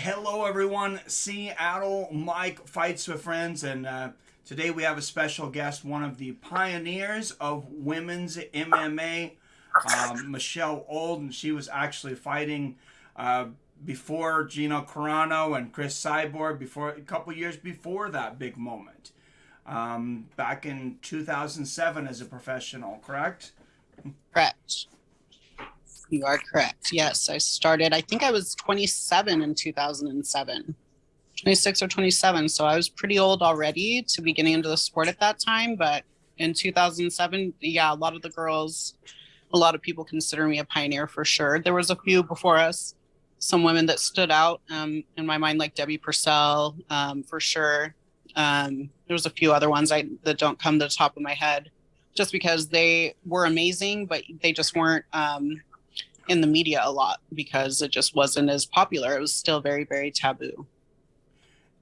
Hello, everyone. Seattle Mike Fights with Friends, and today we have a special guest, one of the pioneers of women's MMA, Michelle Ould, and she was actually fighting uh, before Gino Carano and Chris Cyborg, before a couple years before that big moment, back in 2007 as a professional, correct? Correct. You are correct. Yes, I think I was 27 in 2007, 26 or 27. So I was pretty old already to be getting into the sport at that time. But in 2007, yeah, a lot of the girls, a lot of people consider me a pioneer for sure. There was a few before us, some women that stood out in my mind, like Debbie Purcell, for sure. There was a few other ones that don't come to the top of my head just because they were amazing, but they just weren't in the media a lot because it just wasn't as popular. It was still very, very taboo.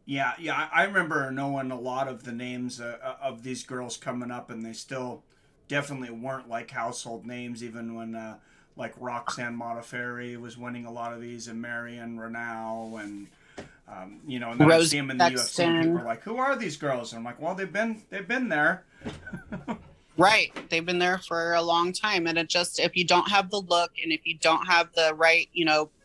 Yeah. I remember knowing a lot of the names of these girls coming up, and they still definitely weren't like household names, even when like Roxanne Modafferi was winning a lot of these, and Marion Renault, and and then I'd Rose see them in the UFC, and people Sexton. are like, "Who are these girls?" And I'm like, "Well, they've been there." Right. They've been there for a long time. And it just, if you don't have the look and if you don't have the right,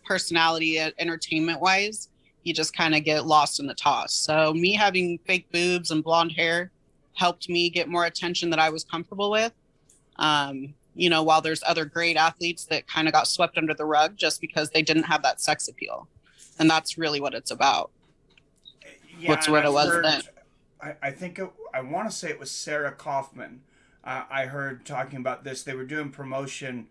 personality entertainment wise, you just kind of get lost in the toss. So me having fake boobs and blonde hair helped me get more attention that I was comfortable with. While there's other great athletes that kind of got swept under the rug just because they didn't have that sex appeal. And that's really what it's about. Yeah, What's and what it I've was heard. then. I think I want to say it was Sarah Kaufman. I heard talking about this. They were doing promotion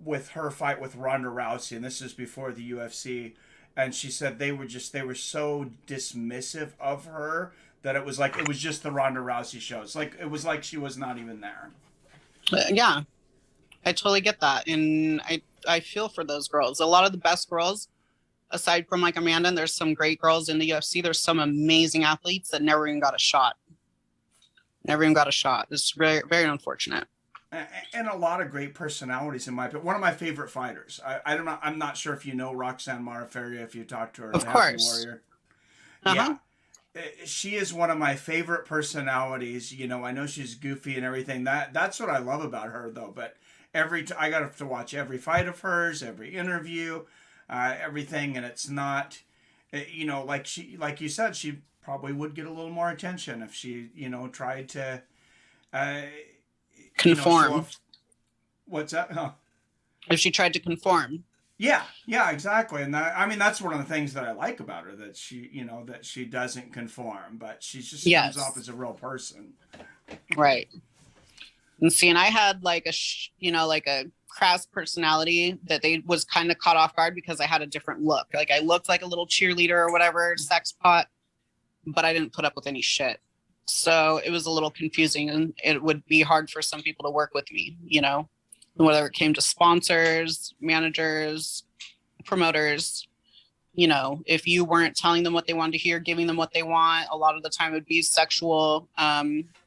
with her fight with Ronda Rousey, and this is before the UFC. And she said they were so dismissive of her that it was just the Ronda Rousey show. It was like she was not even there. Yeah, I totally get that. And I feel for those girls. A lot of the best girls, aside from like Amanda, and there's some great girls in the UFC, there's some amazing athletes that never even got a shot. Never even got a shot. It's very, very unfortunate. And a lot of great personalities in my opinion. One of my favorite fighters. I don't know. I'm not sure if you know Roxanne Modafferi. If you talk to her, Of the Happy course. Warrior. Uh-huh. Yeah, she is one of my favorite personalities. I know she's goofy and everything. That's what I love about her, though. But I got to watch every fight of hers, every interview, everything, and it's not, like you said, she probably would get a little more attention if she, tried to, uh, show Conform. off. What's that? Huh? If she tried to conform. Yeah, exactly. And I mean, that's one of the things that I like about her, that she doesn't conform, but she just comes off Yes. as a real person. Right. And see, and I had like like a crass personality that they was kind of caught off guard because I had a different look. Like I looked like a little cheerleader or whatever, sex pot, but I didn't put up with any shit. So it was a little confusing and it would be hard for some people to work with me, whether it came to sponsors, managers, promoters. If you weren't telling them what they wanted to hear, giving them what they want, a lot of the time it would be sexual.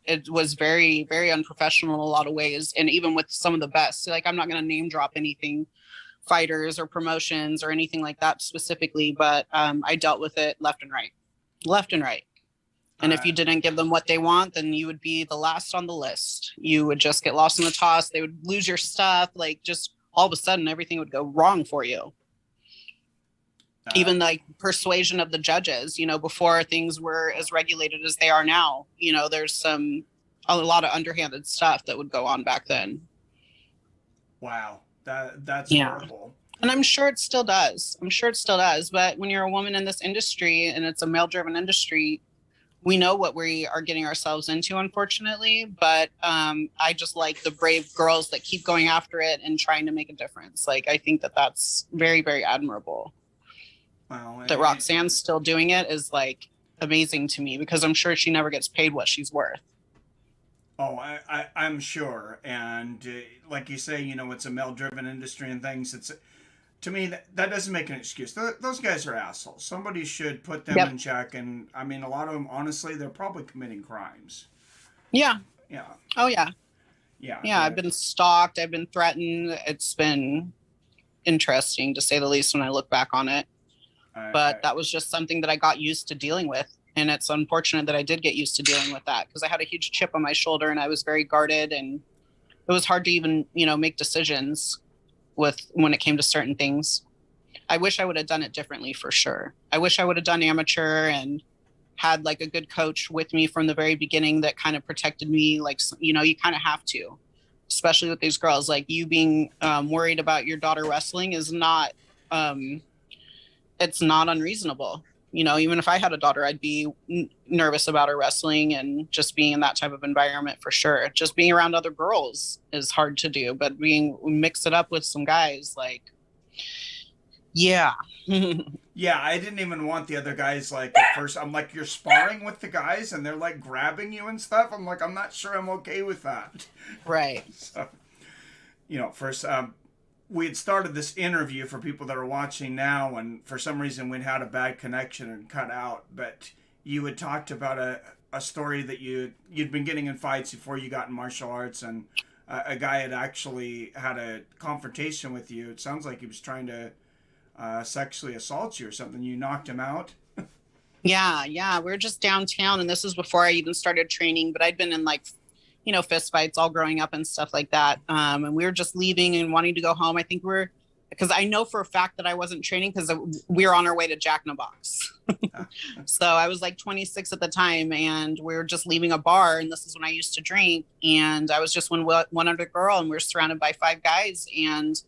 It was very, very unprofessional in a lot of ways. And even with some of the best, like I'm not going to name drop anything, fighters or promotions or anything like that specifically, but I dealt with it left and right, left and right. And if Uh, you didn't give them what they want, then you would be the last on the list. You would just get lost in the toss. They would lose your stuff. Like just all of a sudden, everything would go wrong for you. uh, Even like persuasion of the judges, before things were as regulated as they are now, there's a lot of underhanded stuff that would go on back then. wow, that's Yeah. horrible. And I'm sure it still does. I'm sure it still does. But when you're a woman in this industry and it's a male driven industry, we know what we are getting ourselves into, unfortunately. But I just like the brave girls that keep going after it and trying to make a difference. Like, I think that that's very, very admirable. Well, That Roxanne's still doing it is like amazing to me because I'm sure she never gets paid what she's worth. oh, I'm sure, and like you say, it's a male-driven industry and things. It's to me that doesn't make an excuse. Those guys are assholes. Somebody should put them Yep. in check, and I mean, a lot of them, honestly, they're probably committing crimes. Yeah. Yeah, Oh, yeah. yeah. Yeah. I've been stalked. I've been threatened. It's been interesting to say the least when I look back on it. but that was just something that I got used to dealing with. And it's unfortunate that I did get used to dealing with that because I had a huge chip on my shoulder and I was very guarded, and it was hard to even, make decisions with when it came to certain things. I wish I would have done it differently for sure. I wish I would have done amateur and had like a good coach with me from the very beginning that kind of protected me. Like, you kind of have to, especially with these girls, like you being worried about your daughter wrestling is not, it's not unreasonable. Even if I had a daughter, I'd be nervous about her wrestling and just being in that type of environment for sure. Just being around other girls is hard to do, but mix it up with some guys, like, yeah. Yeah, I didn't even want the other guys, like, at first. I'm like, you're sparring with the guys and they're like grabbing you and stuff. I'm like, I'm not sure I'm okay with that. Right. So, first, we had started this interview for people that are watching now, and for some reason we'd had a bad connection and cut out. But you had talked about a story that you'd been getting in fights before you got in martial arts, and a guy had actually had a confrontation with you. It sounds like he was trying to sexually assault you or something. You knocked him out. Yeah. We were just downtown, and this was before I even started training, but I'd been in like, fist fights all growing up and stuff like that. And we were just leaving and wanting to go home. I think because I know for a fact that I wasn't training because we were on our way to Jack in the Box. So I was like 26 at the time, and we were just leaving a bar, and this is when I used to drink. And I was just one other girl, and we were surrounded by 5 guys. And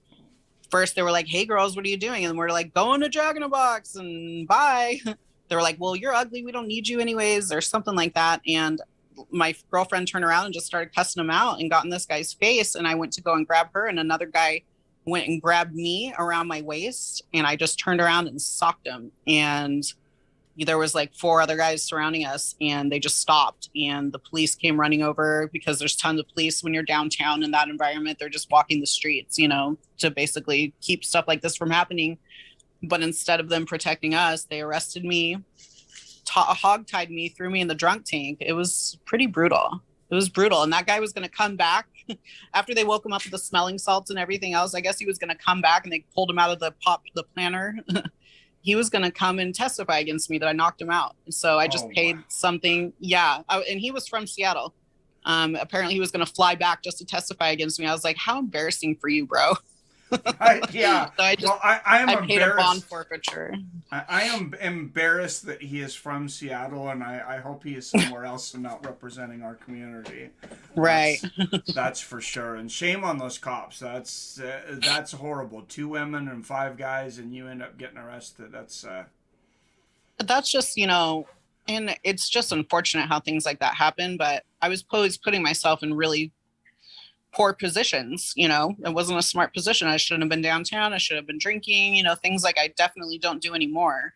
first they were like, "Hey girls, what are you doing?" And we're like, "Going to Jack in the Box and bye." They were like, "Well, you're ugly. We don't need you anyways," or something like that. And my girlfriend turned around and just started cussing him out and got in this guy's face. And I went to go and grab her, and another guy went and grabbed me around my waist, and I just turned around and socked him. And there was like 4 other guys surrounding us, and they just stopped, and the police came running over because there's tons of police when you're downtown in that environment. They're just walking the streets, to basically keep stuff like this from happening. But instead of them protecting us, they arrested me, hog-tied me, threw me in the drunk tank. It was pretty brutal. And that guy was going to come back after they woke him up with the smelling salts and everything else. I guess he was going to come back, and they pulled him out of the planner. He was going to come and testify against me that I knocked him out. So I just paid something. Yeah. And he was from Seattle. Apparently he was going to fly back just to testify against me. I was like, how embarrassing for you, bro. Yeah. So I paid a bond forfeiture. I am embarrassed that he is from Seattle, and I hope he is somewhere else and not representing our community. Right. That's for sure. And shame on those cops. That's horrible. 2 women and 5 guys, and you end up getting arrested. That's just, and it's just unfortunate how things like that happen. But I was always putting myself in really poor positions. It wasn't a smart position. I shouldn't have been downtown. I should have been drinking, things like I definitely don't do anymore.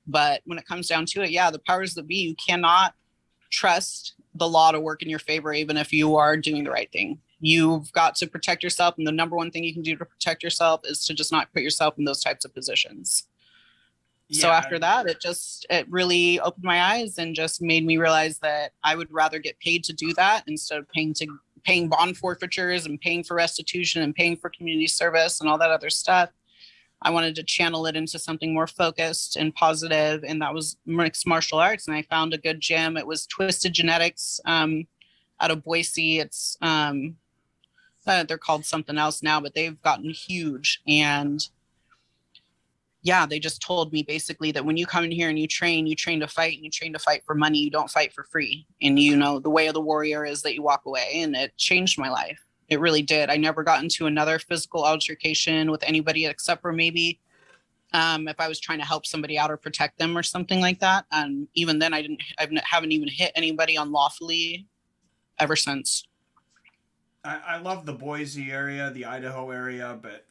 But when it comes down to it, yeah, the powers that be, you cannot trust the law to work in your favor, even if you are doing the right thing. You've got to protect yourself. And the number one thing you can do to protect yourself is to just not put yourself in those types of positions. Yeah. So after that, it really opened my eyes and just made me realize that I would rather get paid to do that instead of paying bond forfeitures and paying for restitution and paying for community service and all that other stuff. I wanted to channel it into something more focused and positive, and that was mixed martial arts. And I found a good gym. It was Twisted Genetics out of Boise. It's they're called something else now, but they've gotten huge. And yeah, they just told me basically that when you come in here and you train to fight, and you train to fight for money. You don't fight for free. And the way of the warrior is that you walk away. And it changed my life. It really did. I never got into another physical altercation with anybody except for maybe if I was trying to help somebody out or protect them or something like that. And even then, I haven't even hit anybody unlawfully ever since. I love the Boise area, the Idaho area, but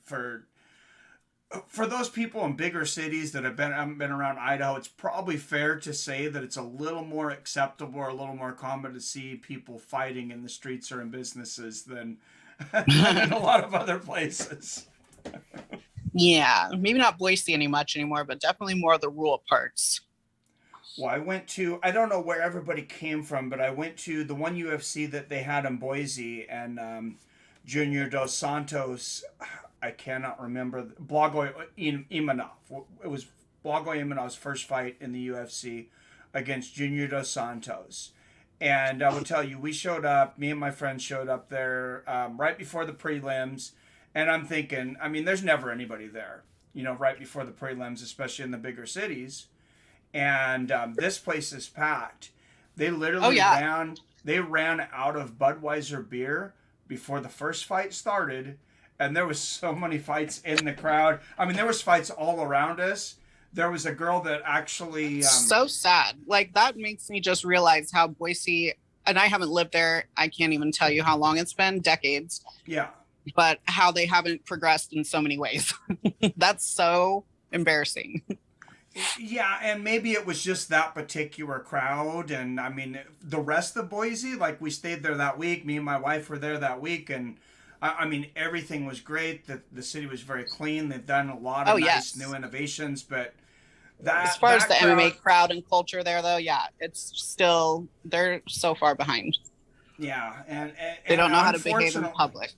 for those people in bigger cities that haven't been around Idaho, it's probably fair to say that it's a little more acceptable or a little more common to see people fighting in the streets or in businesses than in a lot of other places. Yeah, maybe not Boise much anymore, but definitely more of the rural parts. Well, I don't know where everybody came from, but I went to the one UFC that they had in Boise, and Junior Dos Santos, I cannot remember, Blagoy Imanov. It was Blago Imanov's first fight in the UFC against Junior Dos Santos. And I will tell you, we showed up, me and my friends showed up there right before the prelims. And I'm thinking, I mean, there's never anybody there, right before the prelims, especially in the bigger cities. And this place is packed. They literally ran out of Budweiser beer before the first fight started. And there was so many fights in the crowd. I mean, there was fights all around us. There was a girl that actually... so sad. Like, that makes me just realize how Boise, and I haven't lived there. I can't even tell you how long it's been, decades. Yeah. But how they haven't progressed in so many ways. That's so embarrassing. Yeah, and maybe it was just that particular crowd. And I mean, the rest of Boise, like we stayed there that week. Me and my wife were there that week. And I mean, everything was great. The city was very clean. They've done a lot of nice new innovations. But as far as the MMA crowd and culture there, though, yeah, it's still, they're so far behind. Yeah, and they don't know how to behave in public.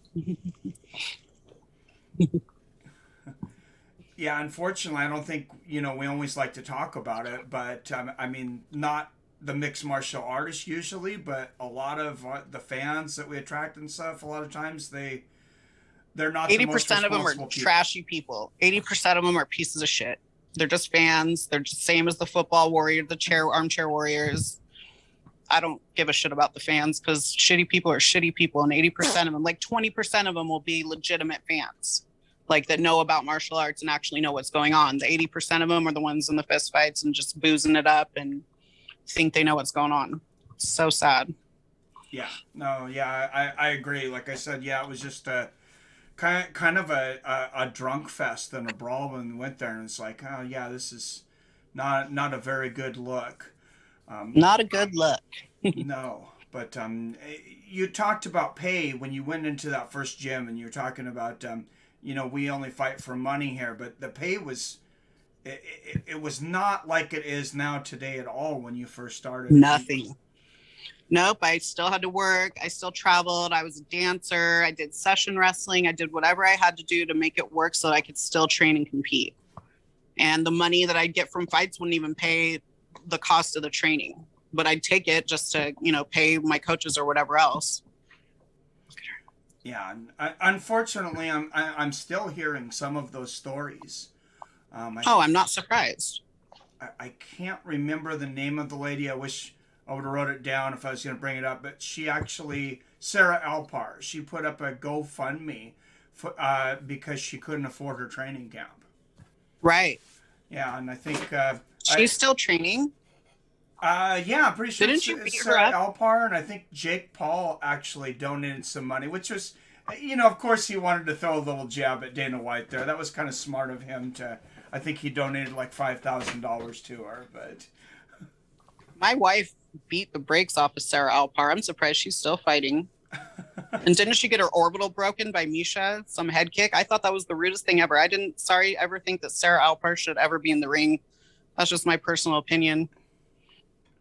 Yeah, unfortunately, I don't think, we always like to talk about it, but I mean, not the mixed martial artists usually, but a lot of the fans that we attract and stuff, a lot of times they're not 80% of them are trashy people. 80% of them are pieces of shit. They're just fans. They're just same as the football warrior, the armchair warriors. I don't give a shit about the fans because shitty people are shitty people, and 80% of them, like 20% of them will be legitimate fans, like that know about martial arts and actually know what's going on. The 80% of them are the ones in the fist fights and just boozing it up and think they know what's going on. It's so sad. Yeah, no, yeah, I agree. Like I said, yeah, it was just a kind of a drunk fest and a brawl when we went there, and it's like, oh yeah, this is not a very good look. Not a good look. No, but you talked about pay when you went into that first gym, and you're talking about we only fight for money here, but the pay was it was not like it is now today at all when you first started. Nothing. Nope, I still had to work. I still traveled. I was a dancer. I did session wrestling. I did whatever I had to do to make it work so that I could still train and compete. And the money that I'd get from fights wouldn't even pay the cost of the training, but I'd take it just to, pay my coaches or whatever else. Yeah, unfortunately, I'm still hearing some of those stories. I'm not surprised. I can't remember the name of the lady. I wish I would have wrote it down if I was going to bring it up, but she actually, Sarah Alpar, she put up a GoFundMe for, because she couldn't afford her training camp. Right. Yeah, and I think she's still training. Yeah, I'm pretty sure. Didn't you beat Sarah her up? Alpar, and I think Jake Paul actually donated some money, which was, of course he wanted to throw a little jab at Dana White there. That was kind of smart of him to. I think he donated like $5,000 to her, but. My wife beat the brakes off of Sarah Alpar. I'm surprised she's still fighting. And didn't she get her orbital broken by Misha? Some head kick? I thought that was the rudest thing ever. I didn't, ever think that Sarah Alpar should ever be in the ring. That's just my personal opinion.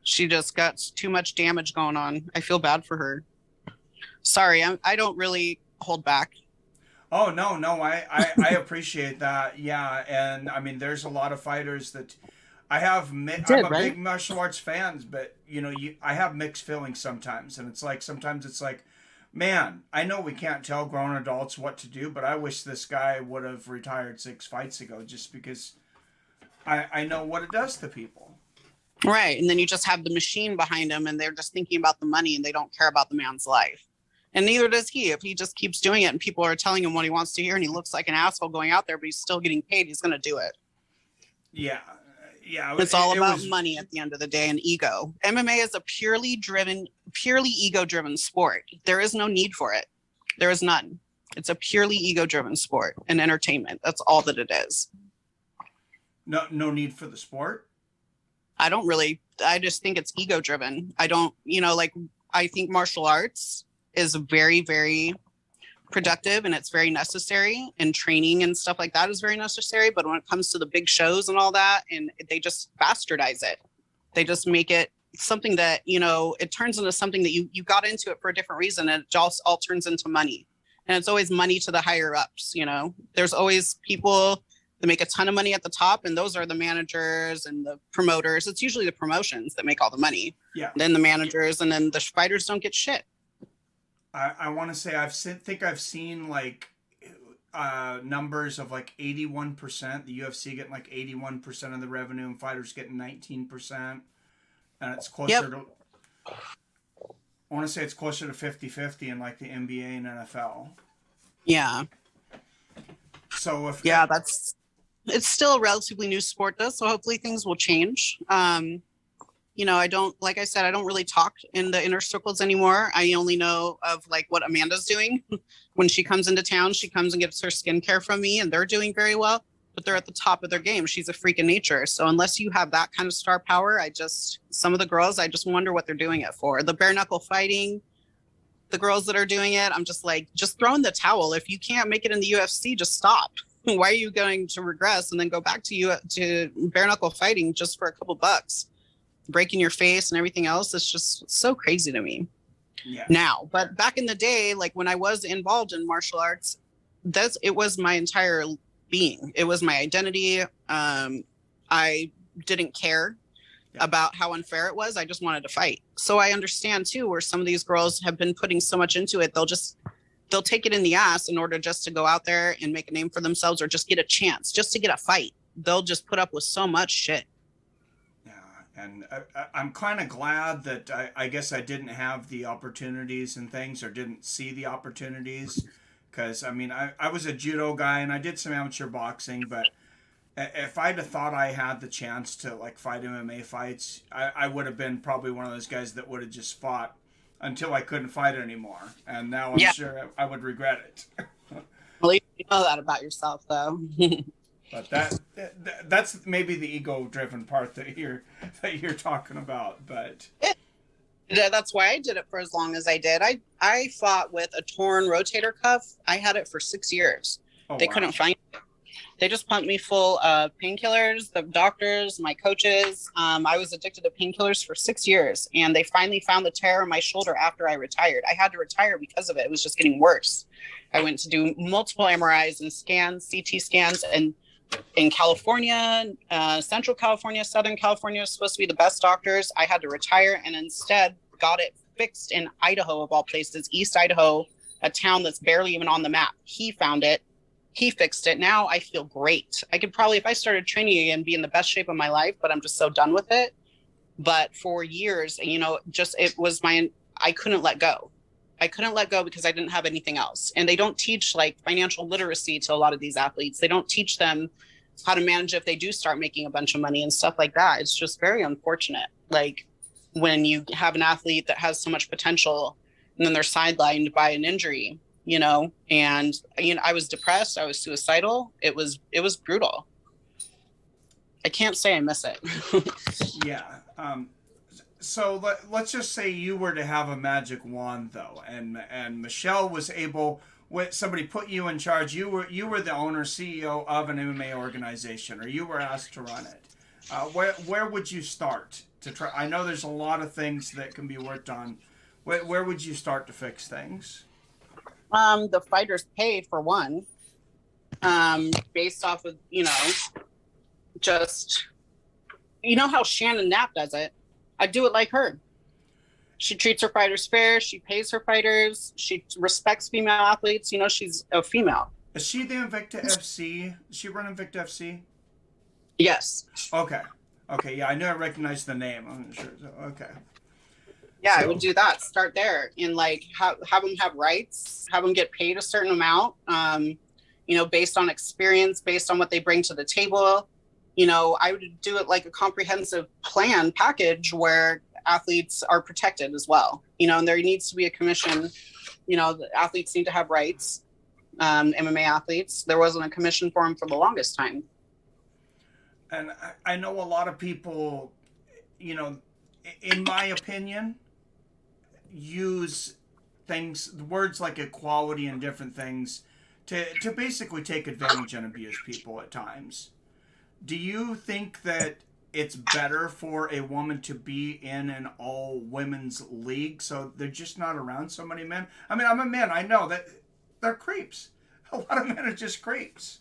She just got too much damage going on. I feel bad for her. Sorry, I don't really hold back. Oh, no, I appreciate that. Yeah, and I mean, there's a lot of fighters that I'm a big martial arts fan, but I have mixed feelings sometimes, and sometimes it's like, man, I know we can't tell grown adults what to do, but I wish this guy would have retired 6 fights ago, just because I know what it does to people. Right, and then you just have the machine behind him, and they're just thinking about the money, and they don't care about the man's life. And neither does he. If he just keeps doing it, and people are telling him what he wants to hear, and he looks like an asshole going out there, but he's still getting paid, he's going to do it. Yeah. Yeah, it's all about money at the end of the day and ego. MMA is a purely ego-driven sport. There is no need for it. There is none. It's a purely ego-driven sport and entertainment. That's all that it is. No need for the sport? I just think it's ego-driven. I think martial arts is very, very productive, and it's very necessary, and training and stuff like that is very necessary. But when it comes to the big shows and all that, and they just bastardize it, they just make it something that it turns into something that you got into it for a different reason, and it just all turns into money. And it's always money to the higher ups. There's always people They make a ton of money at the top, and those are the managers and the promoters. It's usually the promotions that make all the money. Yeah. Then the managers, and then the fighters don't get shit. I want to say think I've seen like numbers of like 81%. The UFC getting like 81% of the revenue, and fighters getting 19%, and it's closer to. I want to say it's closer to 50-50 in like the NBA and NFL. Yeah. So if it's still a relatively new sport though, so hopefully things will change. I don't, like I said, I don't really talk in the inner circles anymore. I only know of like what Amanda's doing. When she comes into town, she comes and gets her skincare from me, and they're doing very well, but they're at the top of their game. She's a freak of nature. So unless you have that kind of star power, some of the girls, I just wonder what they're doing it for. The bare knuckle fighting, the girls that are doing it, I'm just like, just throw in the towel. If you can't make it in the UFC, just stop. Why are you going to regress and then go back to bare knuckle fighting just for a couple bucks? Breaking your face and everything else, it's just so crazy to me now. But back in the day, like when I was involved in martial arts, it was my entire being. It was my identity. I didn't care about how unfair it was. I just wanted to fight. So I understand too where some of these girls have been putting so much into it, they'll take it in the ass in order just to go out there and make a name for themselves, or just get a chance, just to get a fight. They'll just put up with so much shit. And I'm kind of glad that I guess I didn't have the opportunities and things, or didn't see the opportunities. Because, I mean, I was a judo guy and I did some amateur boxing. But if I'd have thought I had the chance to, like, fight MMA fights, I would have been probably one of those guys that would have just fought until I couldn't fight anymore. And now I'm sure I would regret it. Well, you know that about yourself, though. But that's maybe the ego-driven part that you're talking about. But that's why I did it for as long as I did. I fought with a torn rotator cuff. I had it for 6 years. They couldn't find it. They just pumped me full of painkillers. The doctors, my coaches. I was addicted to painkillers for 6 years, and they finally found the tear in my shoulder after I retired. I had to retire because of it. It was just getting worse. I went to do multiple MRIs and scans, CT scans, and in California, Central California, Southern California was supposed to be the best doctors. I had to retire and instead got it fixed in Idaho, of all places, East Idaho, a town that's barely even on the map. He found it. He fixed it. Now I feel great. I could probably, if I started training again, be in the best shape of my life, but I'm just so done with it. But for years, I couldn't let go. I couldn't let go because I didn't have anything else. And they don't teach like financial literacy to a lot of these athletes. They don't teach them how to manage if they do start making a bunch of money and stuff like that. It's just very unfortunate. Like when you have an athlete that has so much potential and then they're sidelined by an injury, and I was depressed. I was suicidal. It was brutal. I can't say I miss it. Yeah. So let's just say you were to have a magic wand, though, and Michelle was able. Somebody put you in charge. You were the owner, CEO of an MMA organization, or you were asked to run it. Where would you start to try? I know there's a lot of things that can be worked on. Where would you start to fix things? The fighters pay for one, based off of just how Shannon Knapp does it. I do it like her. She treats her fighters fair. She pays her fighters. She respects female athletes. She's a female. Is she the Invicta FC? Is she running Invicta FC? Yes. Okay. Yeah, I knew I recognized the name. I'm not sure. Okay. Yeah, I would do that. Start there and have them have rights. Have them get paid a certain amount. Based on experience, based on what they bring to the table. I would do it like a comprehensive plan package where athletes are protected as well. And there needs to be a commission. The athletes need to have rights. MMA athletes. There wasn't a commission for them for the longest time. And I know a lot of people, in my opinion, use words like equality and different things to basically take advantage and abuse people at times. Do you think that it's better for a woman to be in an all women's league so they're just not around so many men? I mean, I'm a man. I know that they're creeps. A lot of men are just creeps.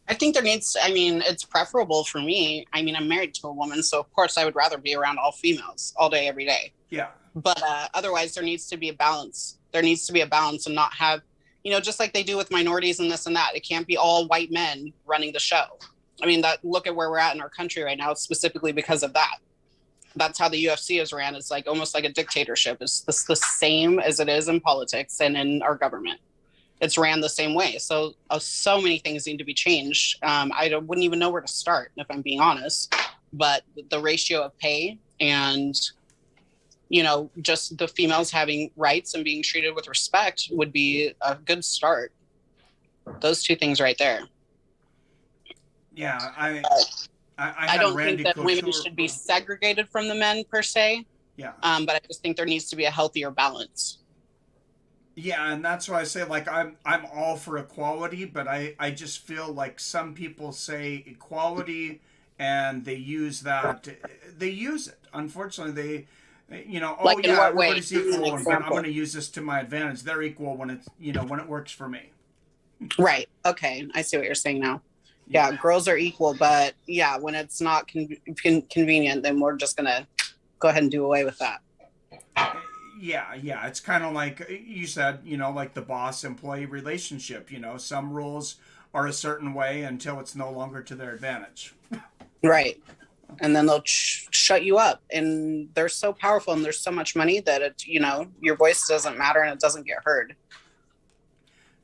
I think there needs, I mean, it's preferable for me. I mean, I'm married to a woman, so of course I would rather be around all females all day, every day. Yeah. But otherwise, there needs to be a balance. There needs to be a balance and not have, just like they do with minorities and this and that. It can't be all white men running the show. I mean, look at where we're at in our country right now. It's specifically because of that. That's how the UFC is ran. It's like almost like a dictatorship. It's the same as it is in politics and in our government. It's ran the same way. So many things need to be changed. Wouldn't even know where to start, if I'm being honest. But the ratio of pay and, just the females having rights and being treated with respect would be a good start. Those two things right there. Yeah, I don't think that women should be segregated from the men per se. Yeah. But I just think there needs to be a healthier balance. Yeah, and that's why I say, like, I'm all for equality, but I just feel like some people say equality and they use it. Unfortunately, Like in what way? everybody's equal, but I'm going to use this to my advantage. They're equal when it's, when it works for me. Right. Okay. I see what you're saying now. Yeah, girls are equal, but yeah, when it's not convenient, then we're just going to go ahead and do away with that. Yeah, it's kind of like you said, like the boss-employee relationship. Some rules are a certain way until it's no longer to their advantage. Right. And then they'll shut you up. And they're so powerful and there's so much money that, your voice doesn't matter and it doesn't get heard.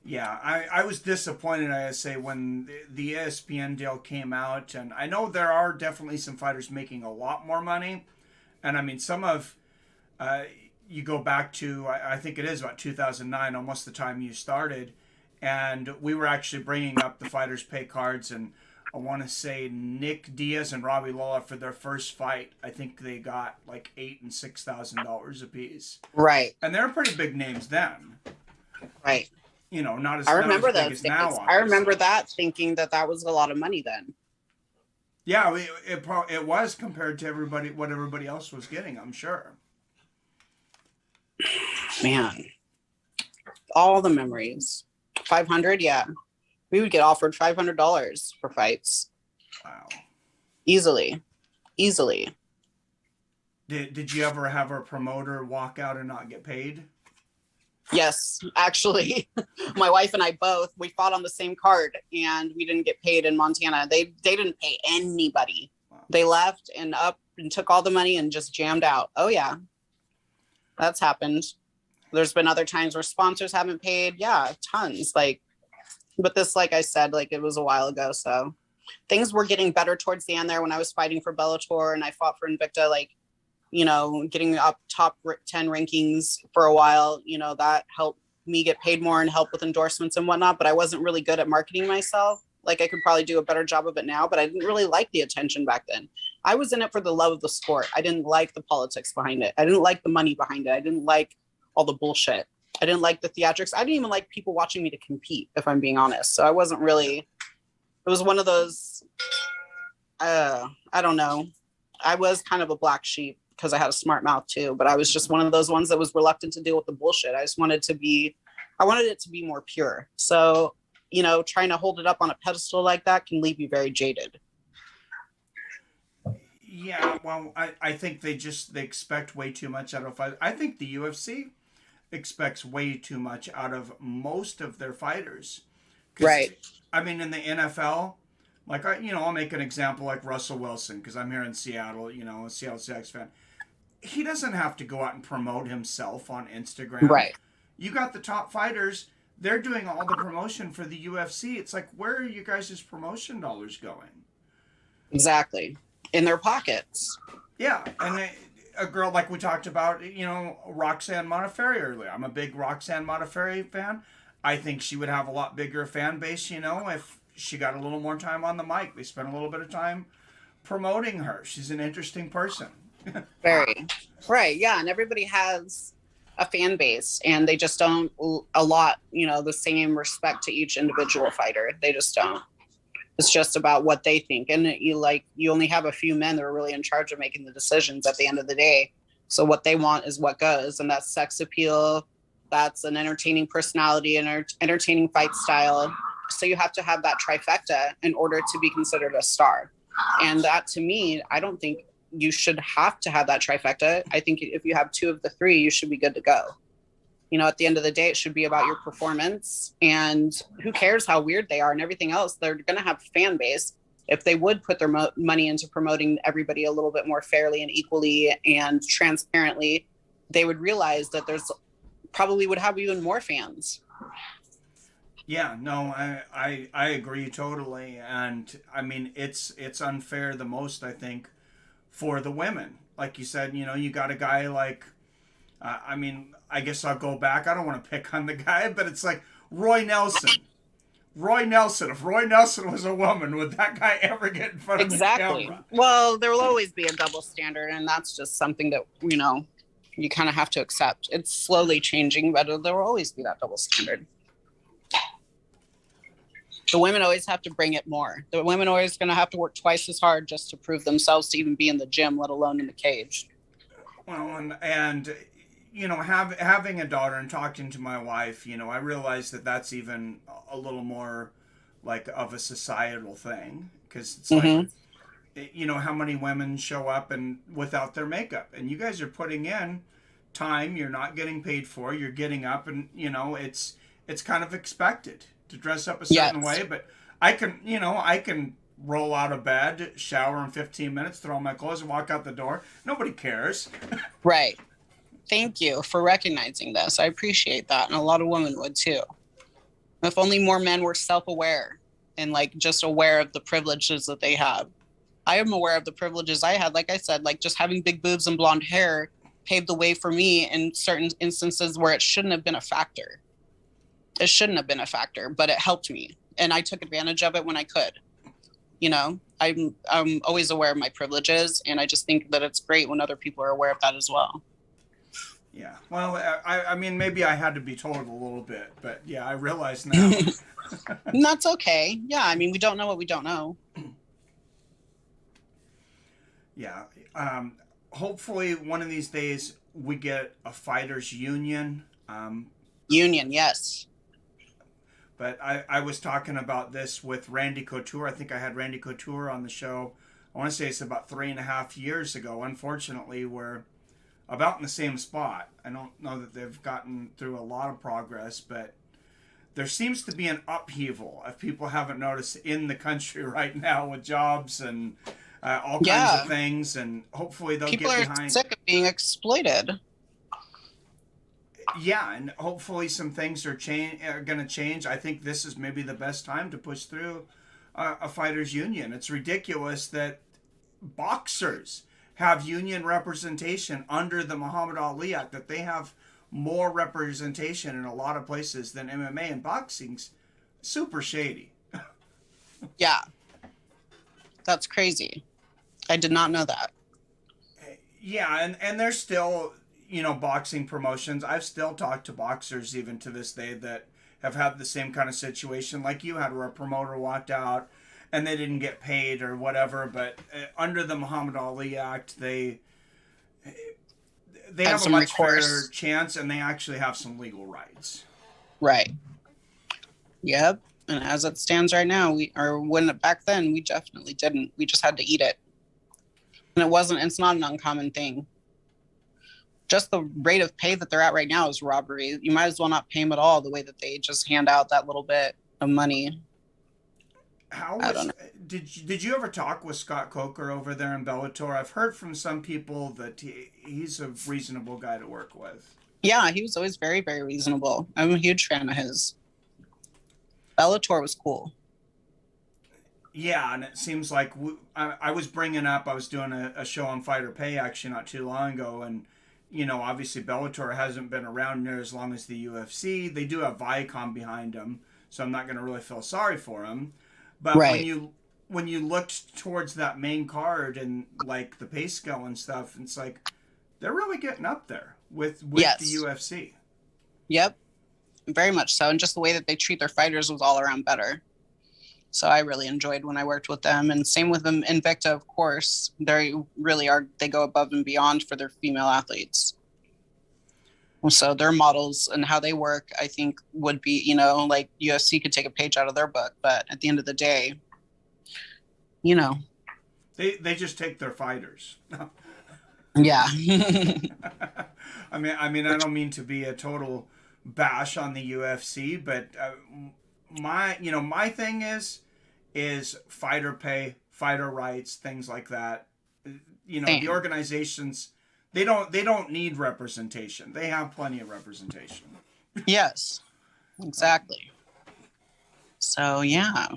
Yeah, I was disappointed, I say, when the ESPN deal came out. And I know there are definitely some fighters making a lot more money. And, I mean, some of... you go back to, I think it is about 2009, almost the time you started, and we were actually bringing up the fighters' pay cards, and I want to say Nick Diaz and Robbie Lawler for their first fight, I think they got like $8,000 and $6,000 a piece. Right. And they're pretty big names then. Right. Not as, I remember not as big those as now. Obviously. I remember that, thinking that was a lot of money then. Yeah, it was compared to what everybody else was getting, I'm sure. Man, all the memories. 500, yeah. We would get offered $500 for fights. Wow. Easily. Did you ever have a promoter walk out and not get paid? Yes, actually. My wife and I both, we fought on the same card and we didn't get paid in Montana. They didn't pay anybody. Wow. They left and took all the money and just jammed out. Oh yeah. That's happened. There's been other times where sponsors haven't paid. Yeah, tons. But this, like I said, it was a while ago. So things were getting better towards the end there when I was fighting for Bellator and I fought for Invicta, getting up top 10 rankings for a while, that helped me get paid more and help with endorsements and whatnot. But I wasn't really good at marketing myself. I could probably do a better job of it now, but I didn't really like the attention back then. I was in it for the love of the sport. I didn't like the politics behind it. I didn't like the money behind it. I didn't like all the bullshit. I didn't like the theatrics. I didn't even like people watching me to compete, if I'm being honest. So I wasn't really, it was one of those, I don't know. I was kind of a black sheep because I had a smart mouth too, but I was just one of those ones that was reluctant to deal with the bullshit. I wanted it to be more pure. So, trying to hold it up on a pedestal like that can leave you very jaded. Yeah, well, I think they expect way too much out of fighters. I think the UFC expects way too much out of most of their fighters. Right. I mean, in the NFL, I'll make an example like Russell Wilson, because I'm here in Seattle, a Seattle Seahawks fan. He doesn't have to go out and promote himself on Instagram. Right. You got the top fighters. They're doing all the promotion for the UFC. It's like, where are you guys' promotion dollars going? Exactly. In their pockets. Yeah, and a girl like we talked about, Roxanne Modafferi earlier. I'm a big Roxanne Modafferi fan. I think she would have a lot bigger fan base, if she got a little more time on the mic. They spent a little bit of time promoting her. She's an interesting person. Very. Right, yeah, and everybody has a fan base, and they just don't allot, the same respect to each individual fighter. They just don't. It's just about what they think. And you only have a few men that are really in charge of making the decisions at the end of the day. So what they want is what goes. And that's sex appeal. That's an entertaining personality and entertaining fight style. So you have to have that trifecta in order to be considered a star. And that, to me, I don't think you should have to have that trifecta. I think if you have two of the three, you should be good to go. You know, at the end of the day, it should be about your performance, and who cares how weird they are and everything else. They're going to have a fan base. If they would put their money into promoting everybody a little bit more fairly and equally and transparently, they would realize that there's probably would have even more fans. Yeah, no, I agree totally. And I mean, it's unfair the most, I think, for the women. Like you said, you know, you got a guy like, I mean, I guess I'll go back. I don't want to pick on the guy, but it's like Roy Nelson. Roy Nelson. If Roy Nelson was a woman, would that guy ever get in front of the camera? Well, there will always be a double standard, and that's just something that, you know, you kind of have to accept. It's slowly changing, but there will always be that double standard. The women always have to bring it more. The women are always going to have to work twice as hard just to prove themselves to even be in the gym, let alone in the cage. Well, and you know, having a daughter and talking to my wife, you know, I realize that that's even a little more like of a societal thing, because it's like, you know, how many women show up and without their makeup, and you guys are putting in time you're not getting paid for. You're getting up, and you know, it's kind of expected to dress up a certain way. But I can roll out of bed, shower in 15 minutes, throw on my clothes, and walk out the door. Nobody cares. Right. Thank you for recognizing this. I appreciate that. And a lot of women would too. If only more men were self-aware and like just aware of the privileges that they have. I am aware of the privileges I had. Like I said, like just having big boobs and blonde hair paved the way for me in certain instances where it shouldn't have been a factor. It shouldn't have been a factor, but it helped me. And I took advantage of it when I could. You know, I'm always aware of my privileges, and I just think that it's great when other people are aware of that as well. Yeah, well, I mean, maybe I had to be told a little bit, but yeah, I realize now. And that's okay. Yeah, I mean, we don't know what we don't know. Yeah, hopefully one of these days we get a fighters union. Union, yes. But I was talking about this with Randy Couture. I think I had Randy Couture on the show. I want to say it's about 3.5 years ago. Unfortunately, we're about in the same spot. I don't know that they've gotten through a lot of progress, but there seems to be an upheaval, if people haven't noticed, in the country right now with jobs and all kinds of things, and hopefully they'll people get behind. People are sick of being exploited. Yeah, and hopefully some things are going to change. I think this is maybe the best time to push through a fighters union. It's ridiculous that boxers have union representation under the Muhammad Ali Act, that they have more representation in a lot of places than MMA, and boxing's super shady. Yeah. That's crazy. I did not know that. Yeah, and there's still, you know, boxing promotions. I've still talked to boxers even to this day that have had the same kind of situation like you had, where a promoter walked out and they didn't get paid or whatever, but under the Muhammad Ali Act, they have a much better chance, and they actually have some legal rights. Right. Yep. And as it stands right now, back then, we definitely didn't. We just had to eat it. And it's not an uncommon thing. Just the rate of pay that they're at right now is robbery. You might as well not pay them at all, the way that they just hand out that little bit of money. Did you ever talk with Scott Coker over there in Bellator? I've heard from some people that he's a reasonable guy to work with. Yeah, he was always very, very reasonable. I'm a huge fan of his. Bellator was cool. Yeah, and it seems like I was bringing up, I was doing a show on Fighter Pay actually not too long ago, and you know, obviously Bellator hasn't been around near as long as the UFC. They do have Viacom behind them, so I'm not going to really feel sorry for them. But when you looked towards that main card and like the pay scale and stuff, it's like they're really getting up there with the UFC. Yep, very much so. And just the way that they treat their fighters was all around better. So I really enjoyed when I worked with them. And same with them, Invicta, of course. They really are. They go above and beyond for their female athletes. So their models and how they work, I think would be, you know, like UFC could take a page out of their book, but at the end of the day, you know, They just take their fighters. yeah. I don't mean to be a total bash on the UFC, but my thing is fighter pay, fighter rights, things like that. The Same. organizations, they don't need representation. They have plenty of representation. Yes, exactly. So yeah.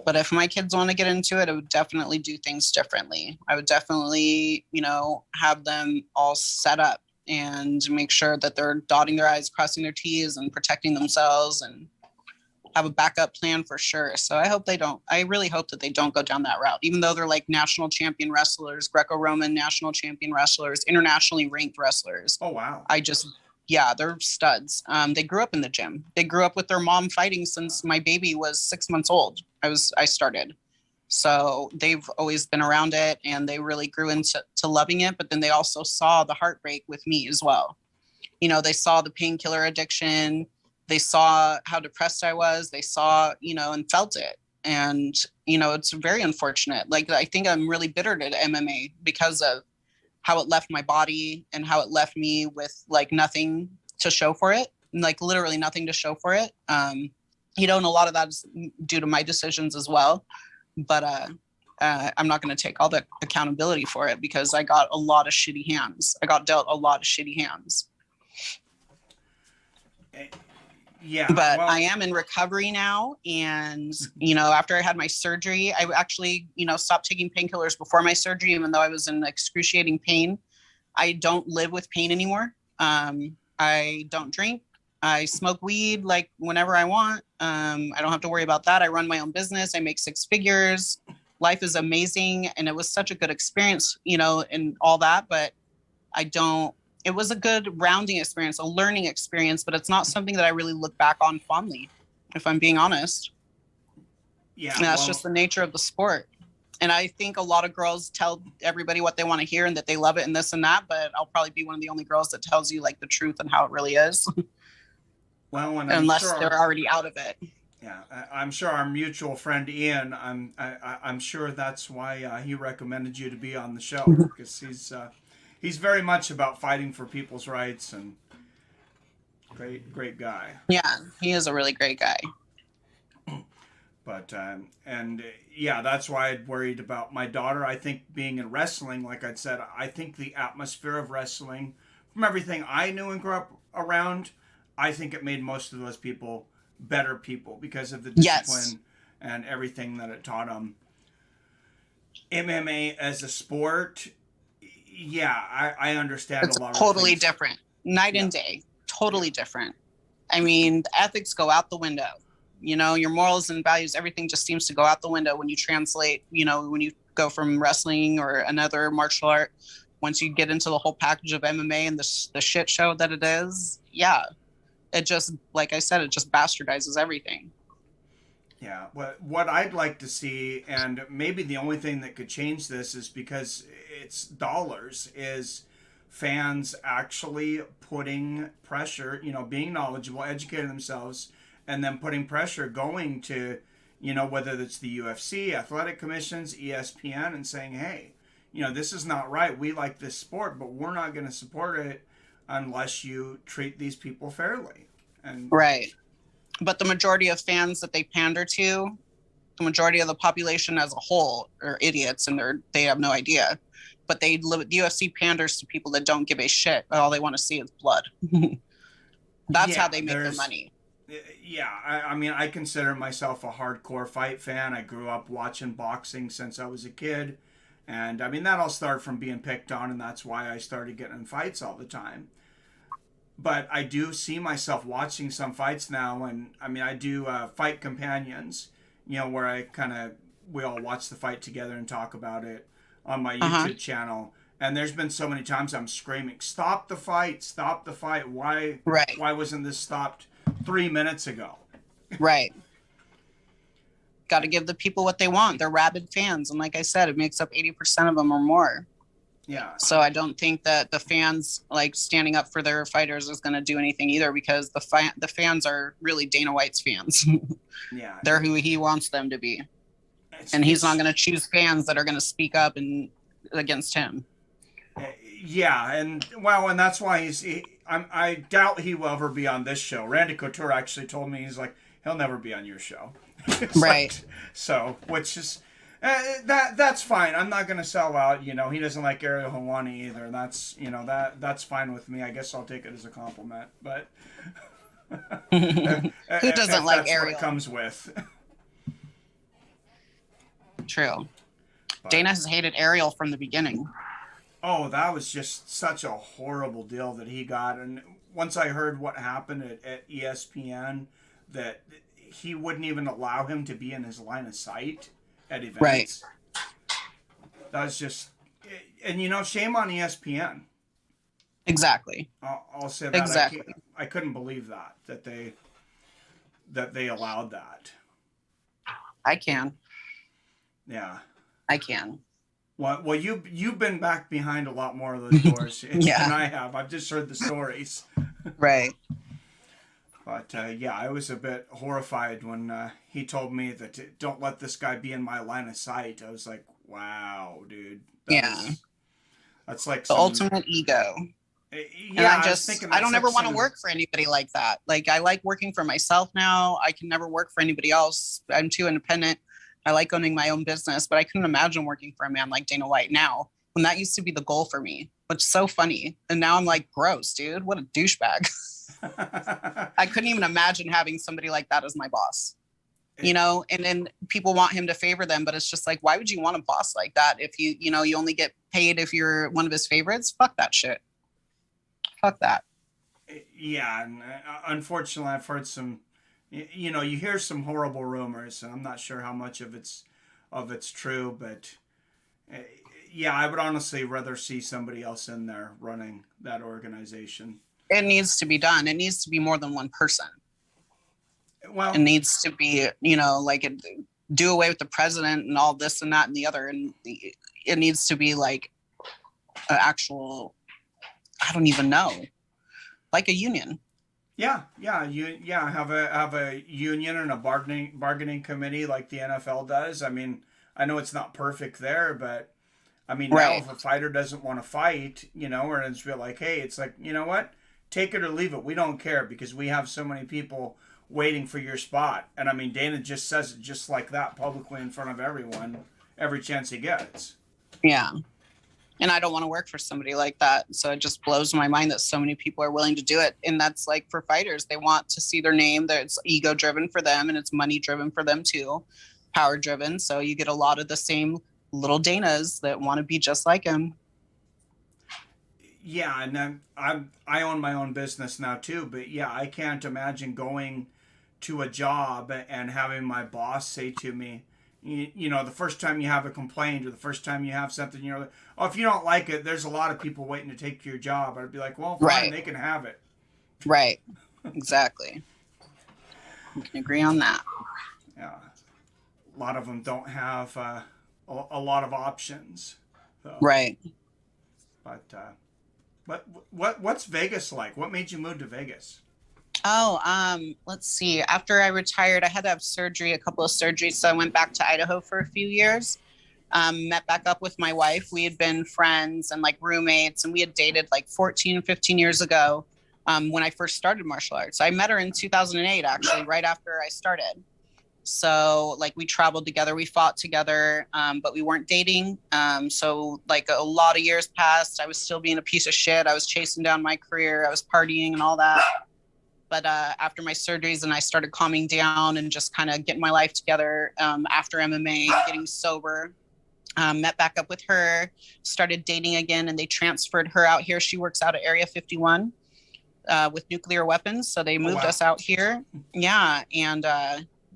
But if my kids want to get into it, I would definitely do things differently. I would definitely, you know, have them all set up and make sure that they're dotting their I's, crossing their T's, and protecting themselves, and have a backup plan for sure. So I really hope that they don't go down that route, even though they're like national champion wrestlers, Greco-Roman national champion wrestlers, internationally ranked wrestlers. Oh wow. Yeah, they're studs. They grew up in the gym. They grew up with their mom fighting since my baby was 6 months old. I started. So they've always been around it, and they really grew into loving it. But then they also saw the heartbreak with me as well. You know, they saw the painkiller addiction. They saw how depressed I was. They saw, you know, and felt it. And, you know, it's very unfortunate. Like, I think I'm really bitter to MMA because of how it left my body and how it left me with like nothing to show for it, like literally nothing to show for it. You know, and a lot of that is due to my decisions as well. But I'm not going to take all the accountability for it because I got a lot of shitty hands. I got dealt a lot of shitty hands. Yeah. But well, I am in recovery now. And, you know, after I had my surgery, I actually, you know, stopped taking painkillers before my surgery, even though I was in excruciating pain. I don't live with pain anymore. I don't drink. I smoke weed like whenever I want. I don't have to worry about that. I run my own business. I make 6 figures. Life is amazing. And it was such a good experience, you know, and all that. But it was a good rounding experience, a learning experience, but it's not something that I really look back on fondly, if I'm being honest. yeah. And that's Well, just the nature of the sport. And I think a lot of girls tell everybody what they want to hear and that they love it and this and that, but I'll probably be one of the only girls that tells you like the truth and how it really is. and Unless they're already out of it. Yeah, I'm sure our mutual friend Ian. I'm sure that's why he recommended you to be on the show, because he's very much about fighting for people's rights, and great guy. Yeah, he is a really great guy. But and yeah, that's why I'd worried about my daughter. I think being in wrestling, like I'd said, I think the atmosphere of wrestling, from everything I knew and grew up around, I think it made most of those people better people because of the discipline and everything that it taught them. MMA as a sport, yeah, I understand It's a lot totally of things. different. Night and day. Totally different. I mean, the ethics go out the window. You know, your morals and values, everything just seems to go out the window when you translate, you know, when you go from wrestling or another martial art. Once you get into the whole package of MMA and the shit show that it is, yeah, it just, like I said, it just bastardizes everything. Yeah, what I'd like to see, and maybe the only thing that could change this is because it's dollars, is fans actually putting pressure, being knowledgeable, educating themselves, and then putting pressure going to, whether it's the UFC, athletic commissions, ESPN, and saying, hey, this is not right. We like this sport, but we're not going to support it unless you treat these people fairly. And right. But the majority of fans that they pander to, the majority of the population as a whole are idiots, and they have no idea. But the UFC panders to people that don't give a shit. All they want to see is blood. That's how they make their money. Yeah, I consider myself a hardcore fight fan. I grew up watching boxing since I was a kid. And that all started from being picked on, and that's why I started getting in fights all the time. But I do see myself watching some fights now, and I do fight companions, where we all watch the fight together and talk about it on my YouTube channel. And there's been so many times I'm screaming, "Stop the fight! Stop the fight! Why wasn't this stopped 3 minutes ago?" Right. Got to give the people what they want. They're rabid fans, and like I said, it makes up 80% of them or more. Yeah. So I don't think that the fans like standing up for their fighters is going to do anything either, because the fans are really Dana White's fans. Yeah. They're who he wants them to be. And he's not going to choose fans that are going to speak up and against him. Yeah, and well, and that's why I doubt he will ever be on this show. Randy Couture actually told me, he's like, he'll never be on your show. Right. Like, so, which is that's fine. I'm not gonna sell out. You know, he doesn't like Ariel Helwani either. That's that's fine with me. I guess I'll take it as a compliment. But who doesn't like Ariel? What it comes with. True. But, Dana has hated Ariel from the beginning. Oh, that was just such a horrible deal that he got. And once I heard what happened at ESPN, that he wouldn't even allow him to be in his line of sight at events. Right. That was just, and shame on ESPN. Exactly. I'll say that. Exactly. I couldn't believe that they allowed that. I can. Yeah. I can. Well, you've been back behind a lot more of those doors than I have. I've just heard the stories. Right. But yeah, I was a bit horrified when he told me that don't let this guy be in my line of sight. I was like, wow, dude. That's like the ultimate ego. Yeah, I don't ever want to work for anybody like that. Like, I like working for myself now. I can never work for anybody else. I'm too independent. I like owning my own business, but I couldn't imagine working for a man like Dana White now, when that used to be the goal for me, which is so funny. And now I'm like, gross, dude. What a douchebag. I couldn't even imagine having somebody like that as my boss, and then people want him to favor them, but it's just like, why would you want a boss like that if you only get paid if you're one of his favorites? Fuck that shit. Fuck that. Yeah. And unfortunately, I've heard some, you hear some horrible rumors, and I'm not sure how much of it's true, but yeah, I would honestly rather see somebody else in there running that organization. It needs to be done. It needs to be more than one person. Well, it needs to be, do away with the president and all this and that and the other. And it needs to be like an actual, I don't even know, like a union. Yeah. Have a union and a bargaining committee like the NFL does. I mean, I know it's not perfect there, but I mean, now if a fighter doesn't want to fight, or it's be like, hey, it's like, you know what? Take it or leave it. We don't care because we have so many people waiting for your spot. And I mean, Dana just says it just like that publicly in front of everyone, every chance he gets. Yeah. And I don't want to work for somebody like that. So it just blows my mind that so many people are willing to do it. And that's like for fighters, they want to see their name. That it's ego driven for them, and it's money driven for them too, power driven. So you get a lot of the same little Danas that want to be just like him. Yeah, and I own my own business now too, but yeah, I can't imagine going to a job and having my boss say to me, the first time you have a complaint or the first time you have something, oh, if you don't like it, there's a lot of people waiting to take your job. I'd be like, well, fine, they can have it. Right. Exactly. We can agree on that. Yeah. A lot of them don't have a lot of options. So. Right. But what's Vegas like? What made you move to Vegas? Oh, let's see. After I retired, I had to have surgery, a couple of surgeries. So I went back to Idaho for a few years. Met back up with my wife. We had been friends and like roommates, and we had dated like 14, 15 years ago when I first started martial arts. I met her in 2008, actually, right after I started. So like we traveled together, we fought together, but we weren't dating. So like a lot of years passed. I was still being a piece of shit. I was chasing down my career. I was partying and all that. But after my surgeries and I started calming down and just kind of getting my life together after MMA, getting sober, met back up with her, started dating again, and they transferred her out here. She works out at Area 51 with nuclear weapons. So they moved us out here. Yeah. And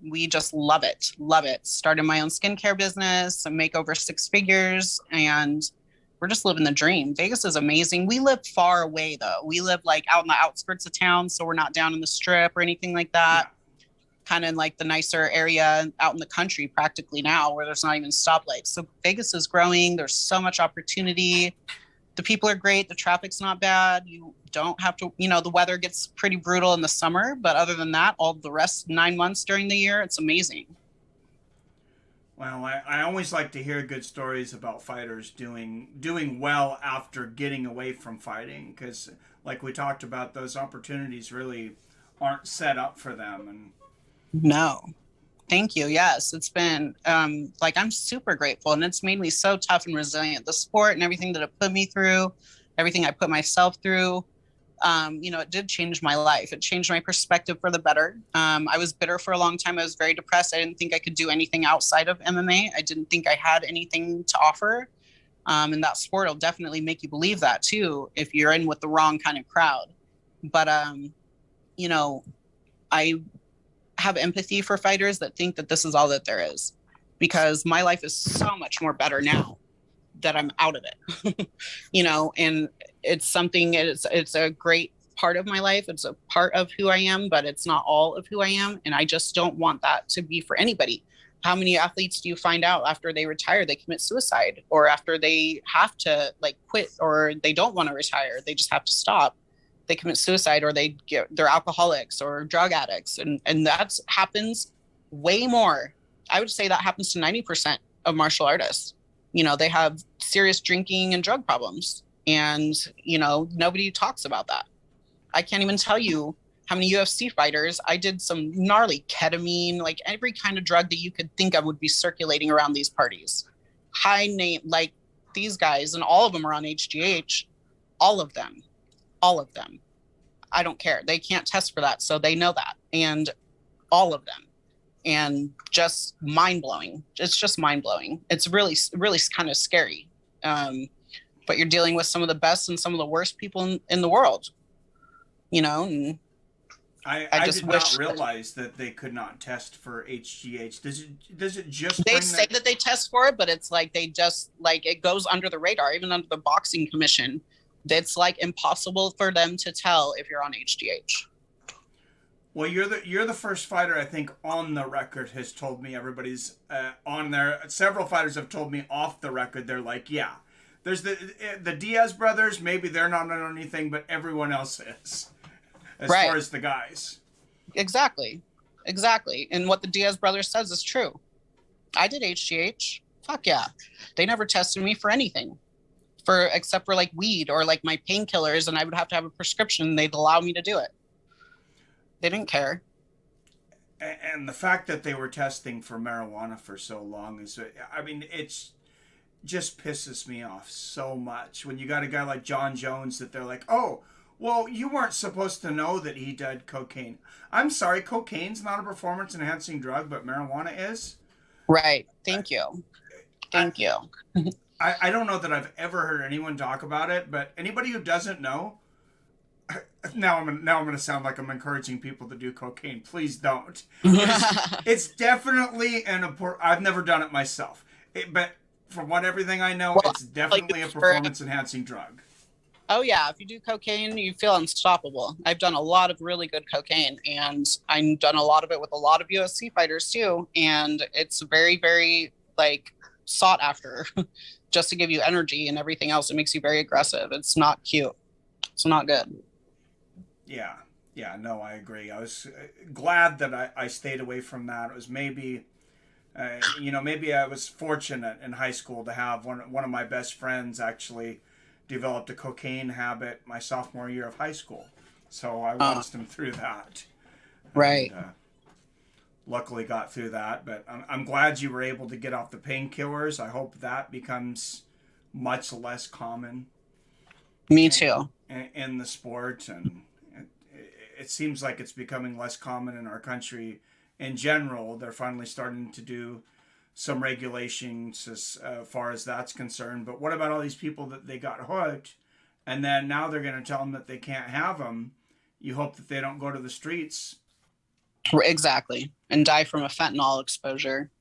we just love it. Started my own skincare business and make over 6 figures. And we're just living the dream. Vegas is amazing. We live far away though. We live like out in the outskirts of town. So we're not down in the strip or anything like that. Yeah. Kind of in like the nicer area out in the country practically now, where there's not even stoplights. So Vegas is growing. There's so much opportunity. The people are great. The traffic's not bad. You don't have to, the weather gets pretty brutal in the summer, but other than that, all the rest 9 months during the year, it's amazing. Well, I always like to hear good stories about fighters doing well after getting away from fighting, because, like we talked about, those opportunities really aren't set up for them. And No, thank you. Yes, it's been like I'm super grateful, and it's made me so tough and resilient. The sport and everything that it put me through, everything I put myself through, it did change my life. It changed my perspective for the better. I was bitter for a long time. I was very depressed. I didn't think I could do anything outside of MMA. I didn't think I had anything to offer. And that sport will definitely make you believe that too, if you're in with the wrong kind of crowd. But, I have empathy for fighters that think that this is all that there is, because my life is so much more better now that I'm out of it, and it's something, it's a great part of my life. It's a part of who I am, but it's not all of who I am. And I just don't want that to be for anybody. How many athletes do you find out after they retire, they commit suicide, or after they have to quit, or they don't want to retire, they just have to stop, they commit suicide, or they're alcoholics or drug addicts. And that happens way more. I would say that happens to 90% of martial artists. They have serious drinking and drug problems, and, nobody talks about that. I can't even tell you how many UFC fighters, I did some gnarly ketamine, every kind of drug that you could think of would be circulating around these parties. High name, these guys, and all of them are on HGH, all of them. I don't care. They can't test for that, so they know that. And all of them. And just mind-blowing. It's just mind-blowing. It's really, really kind of scary. But you're dealing with some of the best and some of the worst people in the world. And I did not realize that they could not test for HGH. Does it just they say that they test for it, but it's they just it goes under the radar, even under the boxing commission. It's impossible for them to tell if you're on HGH. Well, you're the first fighter I think on the record has told me everybody's on there. Several fighters have told me off the record. They're yeah, there's the Diaz brothers. Maybe they're not on anything, but everyone else is. As right. far as the guys. Exactly. And what the Diaz brothers says is true. I did HGH. Fuck yeah. They never tested me for anything, except for weed or my painkillers, and I would have to have a prescription. They'd allow me to do it. They didn't care. And the fact that they were testing for marijuana for so long it's just pisses me off so much when you got a guy like John Jones that they're oh, well, you weren't supposed to know that he did cocaine. I'm sorry, cocaine's not a performance-enhancing drug, but marijuana is? Right. Thank you. I don't know that I've ever heard anyone talk about it, but anybody who doesn't know, now I'm going to sound like I'm encouraging people to do cocaine. Please don't. It's definitely an important... I've never done it myself. But from everything I know, it's definitely a performance-enhancing drug. Oh, yeah. If you do cocaine, you feel unstoppable. I've done a lot of really good cocaine, and I've done a lot of it with a lot of UFC fighters, too. And it's very, very, sought after just to give you energy and everything else. It makes you very aggressive. It's not cute. It's not good. Yeah. Yeah, no, I agree. I was glad that I stayed away from that. It was maybe, maybe I was fortunate in high school to have one of my best friends actually developed a cocaine habit my sophomore year of high school. So I watched him through that. Right. And, luckily got through that, but I'm glad you were able to get off the painkillers. I hope that becomes much less common. Me too. In the sport, and it seems like it's becoming less common in our country in general. They're finally starting to do some regulations as far as that's concerned. But what about all these people that they got hooked, and then now they're going to tell them that they can't have them? You hope that they don't go to the streets. Exactly. And die from a fentanyl exposure.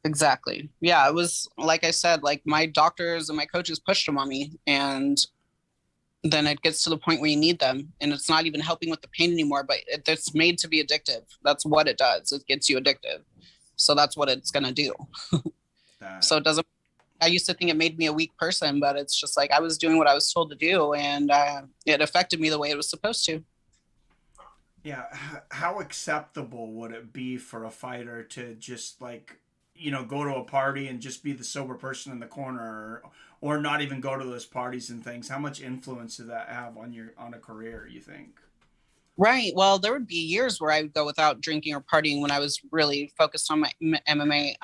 Exactly. Yeah, it was, like I said, my doctors and my coaches pushed them on me, and then it gets to the point where you need them, and it's not even helping with the pain anymore, but it's made to be addictive. That's what it does. It gets you addictive. So that's what it's going to do. So it doesn't I used to think it made me a weak person, but it's just like I was doing what I was told to do, and it affected me the way it was supposed to. Yeah, how acceptable would it be for a fighter to just like, go to a party and just be the sober person in the corner, or not even go to those parties and things? How much influence did that have on a career, you think? Right. Well, there would be years where I would go without drinking or partying when I was really focused on my MMA.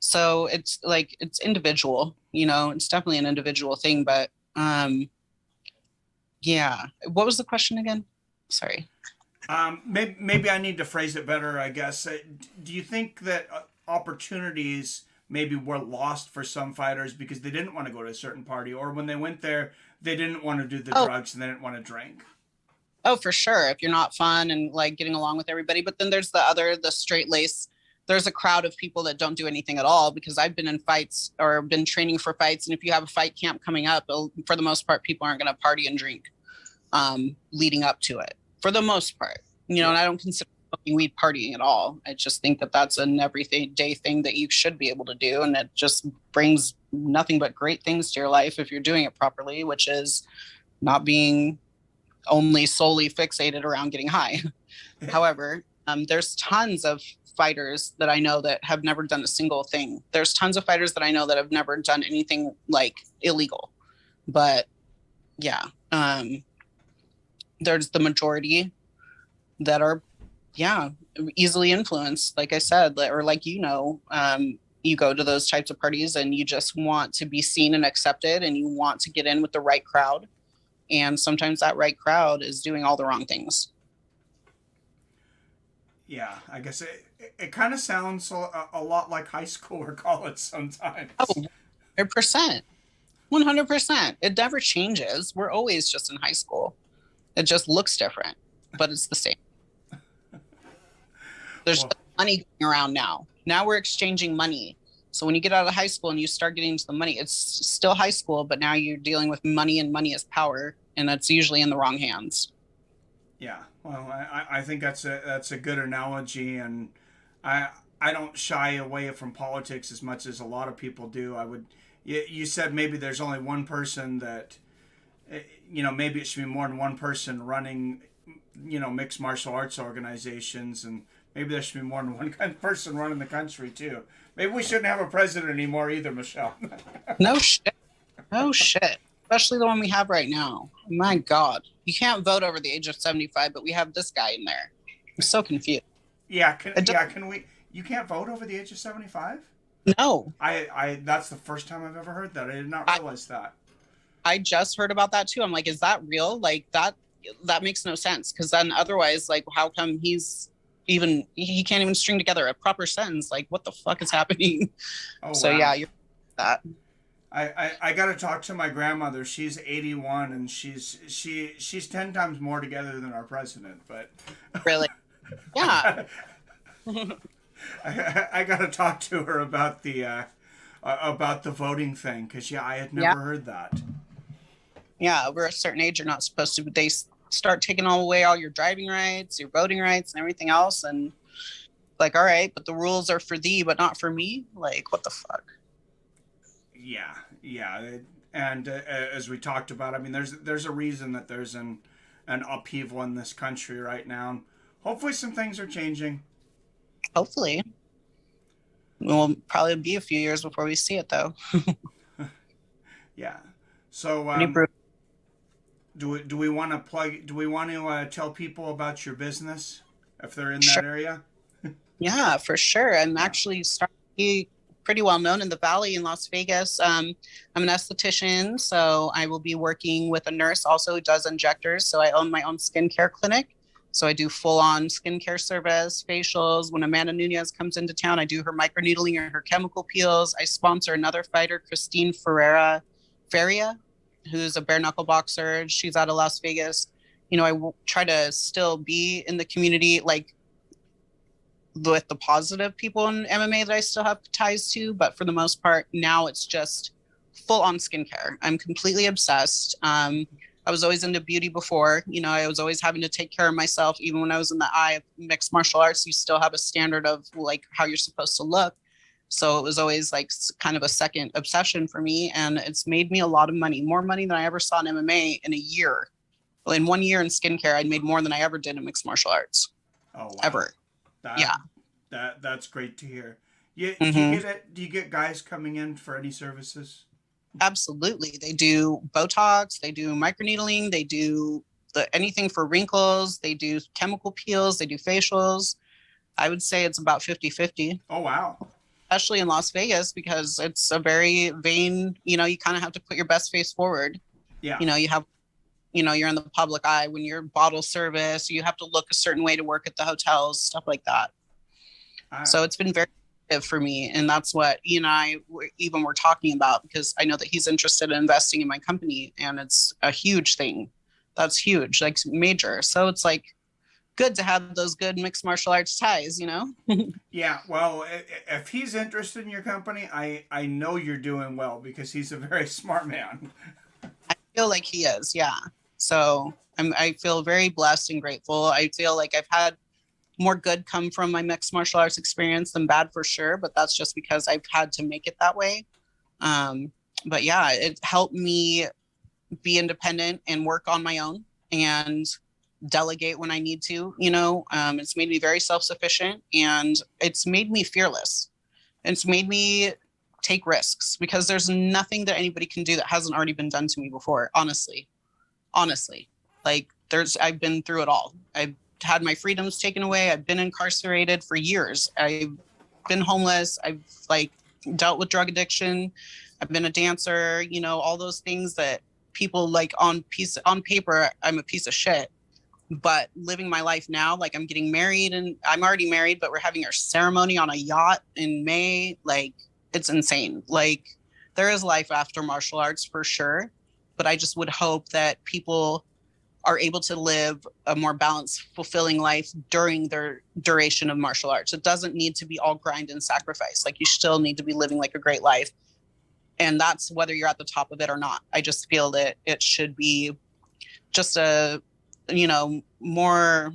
So it's like it's individual, it's definitely an individual thing. But yeah. What was the question again? Sorry. Maybe I need to phrase it better, I guess. Do you think that opportunities maybe were lost for some fighters because they didn't want to go to a certain party, or when they went there, they didn't want to do the Oh, drugs and they didn't want to drink? oh, for sure. If you're not fun and like getting along with everybody, but then there's the straight lace. There's a crowd of people that don't do anything at all, because I've been in fights or been training for fights. And if you have a fight camp coming up, for the most part, people aren't going to party and drink leading up to it for the most part, Yeah. and I don't consider smoking weed partying at all. I just think that that's an everyday thing that you should be able to do. And it just brings nothing but great things to your life if you're doing it properly, which is not being only solely fixated around getting high. However, there's tons of fighters that I know that have never done a single thing. There's tons of fighters that I know that have never done anything like illegal. But yeah, there's the majority that are, yeah, easily influenced. Like I said, or like, you go to those types of parties and you just want to be seen and accepted, and you want to get in with the right crowd. And sometimes that right crowd is doing all the wrong things. Yeah, I guess it kind of sounds a lot like high school or college sometimes. Oh, 100%. 100%. It never changes. We're always just in high school. It just looks different, but it's the same. There's Well, money going around now. Now we're exchanging money. So when you get out of high school and you start getting into the money, it's still high school, but now you're dealing with money, and money is power, and that's usually in the wrong hands. yeah. Well, I think that's a good analogy, and I I don't shy away from politics as much as a lot of people do. You said maybe there's only one person that, maybe it should be more than one person running, mixed martial arts organizations, and maybe there should be more than one person running the country too. Maybe we shouldn't have a president anymore either, Michelle. No shit. No shit. Especially the one we have right now. My God. You can't vote over the age of 75, but we have this guy in there. I'm so confused. Yeah, can we? You can't vote over the age of 75? No. I that's the first time I've ever heard that. I did not realize that. I just heard about that too. I'm like, is that real? Like that makes no sense. Because then otherwise, like, how come he can't even string together a proper sentence? Like, what the fuck is happening? Oh, So wow. yeah, you're that. I got to talk to my grandmother. She's 81, and she's 10 times more together than our president. But Really? Yeah. I got to talk to her about the voting thing, because I had never Yeah. heard that. Yeah. Over a certain age, you're not supposed to. They start taking away all your driving rights, your voting rights, and everything else. And like, all right, but the rules are for thee, but not for me. Like, what the fuck? Yeah, yeah, and as we talked about, I mean, there's a reason that there's an upheaval in this country right now. Hopefully, some things are changing. Hopefully. It will probably be a few years before we see it, though. Yeah. So, Pretty brutal. do we want to plug? Do we want to tell people about your business if they're in that Sure. area? Yeah, for sure. I'm Yeah. actually starting to be pretty well known in the Valley in Las Vegas. I'm an esthetician, so I will be working with a nurse also who does injectors. So I own my own skincare clinic. So I do full on skincare service, facials. When Amanda Nunez comes into town, I do her microneedling or her chemical peels. I sponsor another fighter, Christine Feria, who's a bare knuckle boxer. She's out of Las Vegas. Try to still be in the community, like with the positive people in MMA that I still have ties to. But for the most part, now it's just full on skincare. I'm completely obsessed. I was always into beauty before. I was always having to take care of myself. Even when I was in the eye of mixed martial arts, you still have a standard of like how you're supposed to look. So it was always like kind of a second obsession for me. And it's made me a lot of money, more money than I ever saw in MMA in a year. Well, in 1 year in skincare, I'd made more than I ever did in mixed martial arts, Oh wow, ever. that Yeah. that's great to hear. You, do you Hmm. get it? Do you get guys coming in for any services? Absolutely. They do Botox, they do microneedling, they do anything for wrinkles, they do chemical peels, they do facials. I would say it's about 50-50, Oh wow, especially in Las Vegas because it's a very vain, you kind of have to put your best face forward. yeah. You have, you're in the public eye when you're bottle service, you have to look a certain way to work at the hotels, stuff like that. I, So it's been very good for me. And that's what I even were talking about because I know that he's interested in investing in my company and it's a huge thing. That's huge, like major. So it's like good to have those good mixed martial arts ties. yeah. Well, if he's interested in your company, I know you're doing well because he's a very smart man. I feel like he is, yeah. So I feel very blessed and grateful. I feel like I've had more good come from my mixed martial arts experience than bad for sure, but that's just because I've had to make it that way. Um, but yeah, it helped me be independent and work on my own and delegate when I need to. It's made me very self sufficient and it's made me fearless. It's made me take risks because there's nothing that anybody can do that hasn't already been done to me before. Honestly, like I've been through it all. I've had my freedoms taken away. I've been incarcerated for years. I've been homeless. I've like dealt with drug addiction. I've been a dancer, all those things that people like on paper, I'm a piece of shit. But living my life now, like I'm getting married and I'm already married, but we're having our ceremony on a yacht in May. Like it's insane. Like there is life after martial arts for sure. But I just would hope that people are able to live a more balanced, fulfilling life during their duration of martial arts. It doesn't need to be all grind and sacrifice. Like you still need to be living like a great life. And that's whether you're at the top of it or not. I just feel that it should be just a, more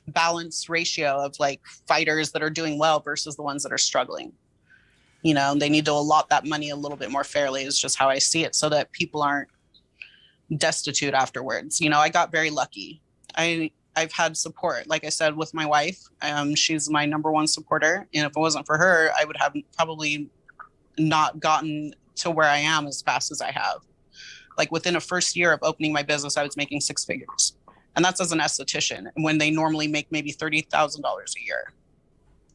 balanced ratio of like fighters that are doing well versus the ones that are struggling. They need to allot that money a little bit more fairly is just how I see it so that people aren't destitute afterwards. I got very lucky. I've had support, like I said, with my wife. She's my number one supporter, and if it wasn't for her, I would have probably not gotten to where I am as fast as I have. Like within a first year of opening my business, I was making six figures, and that's as an esthetician when they normally make maybe $30,000 a year.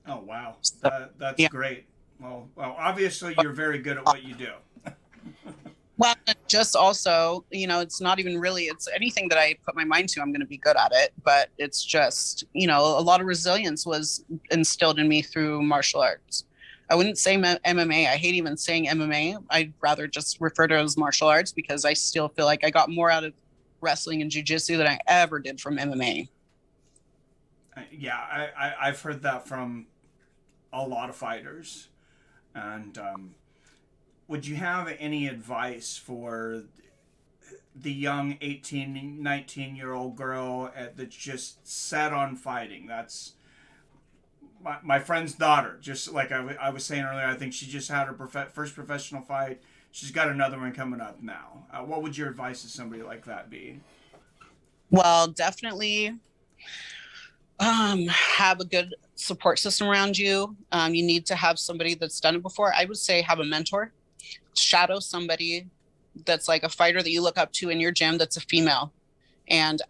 Oh wow, So, that's yeah. great. Well, obviously you're very good at what you do. Well, just also, it's not even really, it's anything that I put my mind to, I'm going to be good at it. But it's just, a lot of resilience was instilled in me through martial arts. I wouldn't say MMA. I hate even saying MMA. I'd rather just refer to it as martial arts because I still feel like I got more out of wrestling and jujitsu than I ever did from MMA. Yeah, I've heard that from a lot of fighters. And would you have any advice for the young 18, 19-year-old girl that's just set on fighting? That's my friend's daughter. Just like I was saying earlier, I think she just had her first professional fight. She's got another one coming up now. What would your advice to somebody like that be? Well, definitely have a good support system around you. You need to have somebody that's done it before. I would say have a mentor, shadow somebody that's like a fighter that you look up to in your gym that's a female, and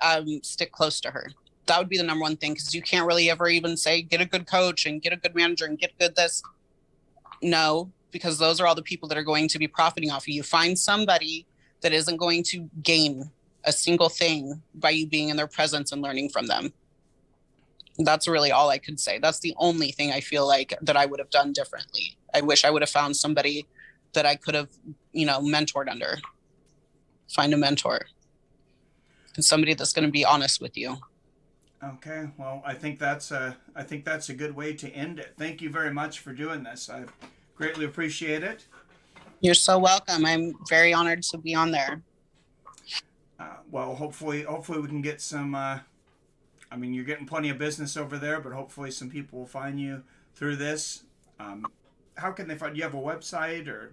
stick close to her. That would be the number one thing because you can't really ever even say get a good coach and get a good manager and get good this. No, because those are all the people that are going to be profiting off of you. Find somebody that isn't going to gain a single thing by you being in their presence and learning from them. That's really all I could say. That's the only thing I feel like that I would have done differently. I wish I would have found somebody that I could have, mentored under. Find a mentor and somebody that's going to be honest with you. Okay, well, I think that's a good way to end it. Thank you very much for doing this. I greatly appreciate it. You're so welcome. I'm very honored to be on there. Well, hopefully we can get some. I mean, you're getting plenty of business over there, but hopefully some people will find you through this. Um, how can they find? You have a website or?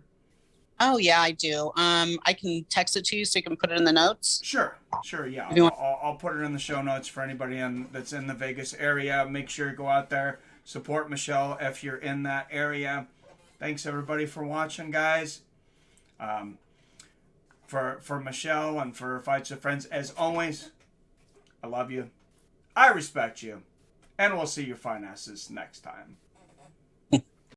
Oh yeah, I do. I can text it to you so you can put it in the notes. Sure, sure, yeah. If you want. I'll put it in the show notes for anybody that's in the Vegas area. Make sure you go out there, support Michelle if you're in that area. Thanks everybody for watching, guys. For Michelle and for Fights with Friends, as always, I love you, I respect you, and we'll see your fine asses next time.